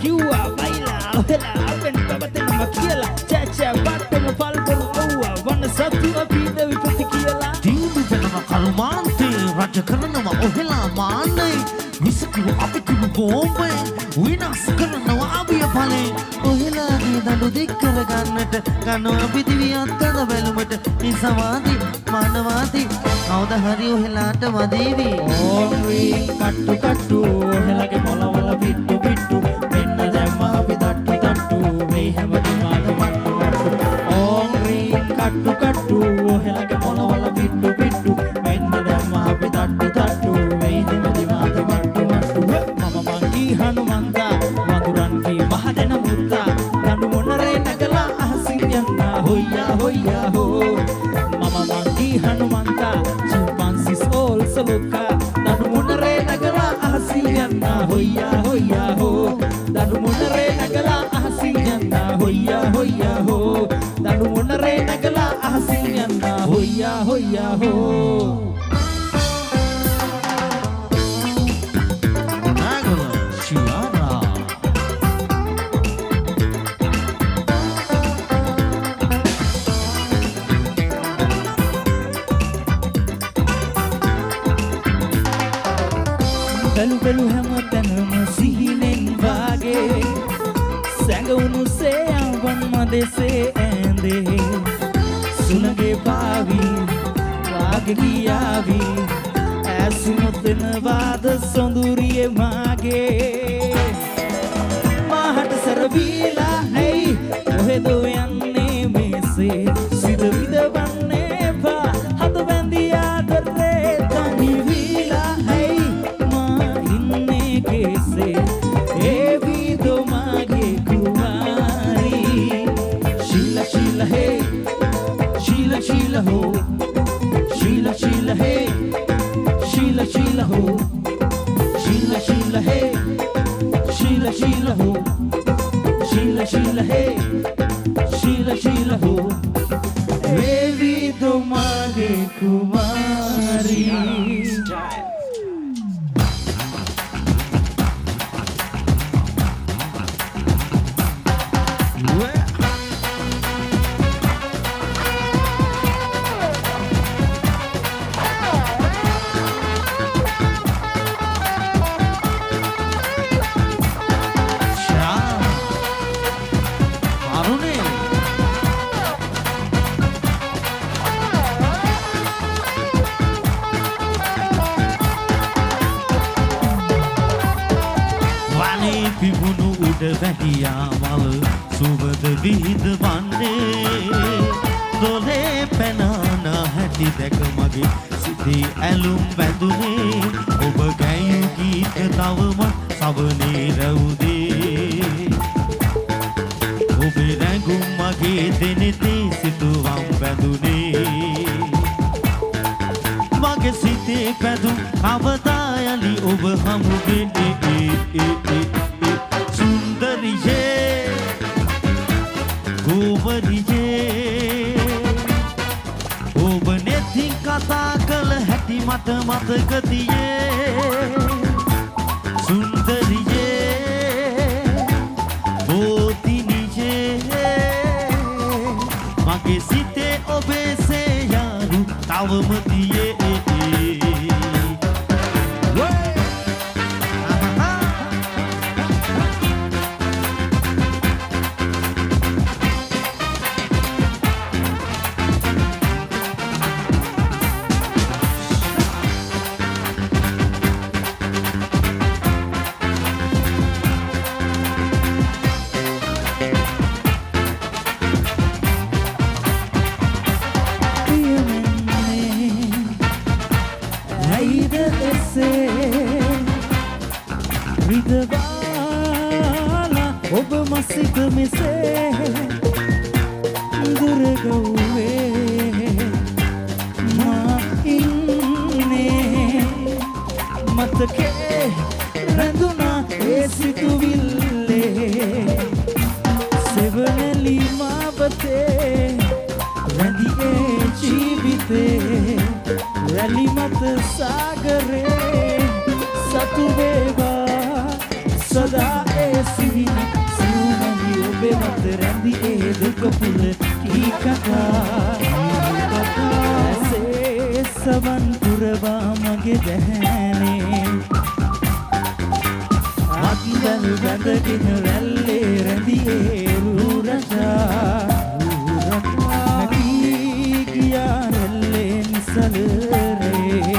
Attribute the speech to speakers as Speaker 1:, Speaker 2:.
Speaker 1: කිව්වා වයිලා ඔහෙලා අපෙන් පවතනම කියලා චැචා වට්ටම පල්කරු ඔව්වා වන්න සතු අපිද විපති කියලා
Speaker 2: දීදු වෙනම කරුමාන්තේ රජ කරනවා ඔහෙලා මාන්නේ විසකුව අපි කිව්ව බෝම්බේ විනාශ කරනවා අභිය ඵලේ ඔහෙලාගේ දඬු දික් කරගන්නට ගන්නවා පිටිවි අත්තද බැලුමට නිසවාදී මානවාදී කවුද හරි ඔහෙලාට වදීවි
Speaker 1: ඕන්වි කට්ටු කට්ටු ඔහෙලාගේ මොලවල පිට්ටු පිට්ටු මෙන්න දැම්ම අපි තට්ටු තට්ටු මේ හැමදේම මට්ටු මට්ටු ඕන්වි කට්ටු කට්ටු ඔහෙලාගේ මොලවල පිට්ටු පිට්ටු මෙන්න දැම්ම අපි තට්ටු තට්ටු මේ හැමදේම මට්ටු මට්ටු මම මංගී හනුමන්තා වඳුරන්ගේ මහදෙන මුත්තා කඳු මොනරේ නගලා අහසින් යන්නා හොයියා හොයියා හෝ මම මංගී හනුමන්තා chimpanzees also look දනු මොනරේ නගලා අහසින් යන්නා හොයියා හොයියා හෝ දනු මොනරේ නගලා අහසින් යන්නා හොයියා හොයියා හෝ දනු මොනරේ නගලා අහසින් යන්නා හොයියා හොයියා හෝ බැලු හැමතැනම සිහිනෙන් වාගේ සැඟවුණු සේයවන් මදෙසේ ඇඳේ සුළගේ පාවි වාගේ කියාවි ඇසුනොතෙන වාද සොඳුරිය මාගේ මාහට සරබීලා හැයි කොහෙදෝ යන්නේ මේසේ සිද විදවන්නේ පා හද බැඳී ආදරේ තනි වීලා හැයි कैसे ए भी दो मागे कुमारी शीला शीला है शीला शीला हो शीला शीला है शीला शीला हो शीला शीला है शीला शीला हो शीला शीला है शीला शीला हो ए भी दो मागे कुमारी
Speaker 2: වැටියා මල සුවද විහිද වන්නේ දොලේ පැනන හැටි දැක මගේ සිතේ ඇලුම් බැඳුනේ ඔබ ගැයූ ගීත තවම සවනේ රැවුදේ ඔබේ රැඟුම් මගේ දෙනෙතේ සිතුවම් බැඳුනේ මගේ සිතේ පැදුම් කවදා යලි ඔබ හමු වෙන්නේ ඔබ නෙතින් කතා කළ හැටි මට මතක තියේ සුන්දරියේ බෝතිනියේ මගේ සිතේ ඔබේ සේයාරු තවම තියේ ඔබ මසිත මෙසේ දුරගව්වේ මා ඉන්නේ මතකේ රැඳුණා ඒ සිතුවිල්ලේ සෙවණලි මාවතේ රැඳියේ ජීවිතේ රැලි මත සාගරේ සතු වේවා සදා ඒ සිහින
Speaker 1: කපුල කී කතා ඇසේ සවන් පුරවා මගේ දැහැනේ අත්දැල් වැදගෙන වැල්ලේ රැඳියේ රූරජා නැගී ගියා රැල්ලෙන් සලරේ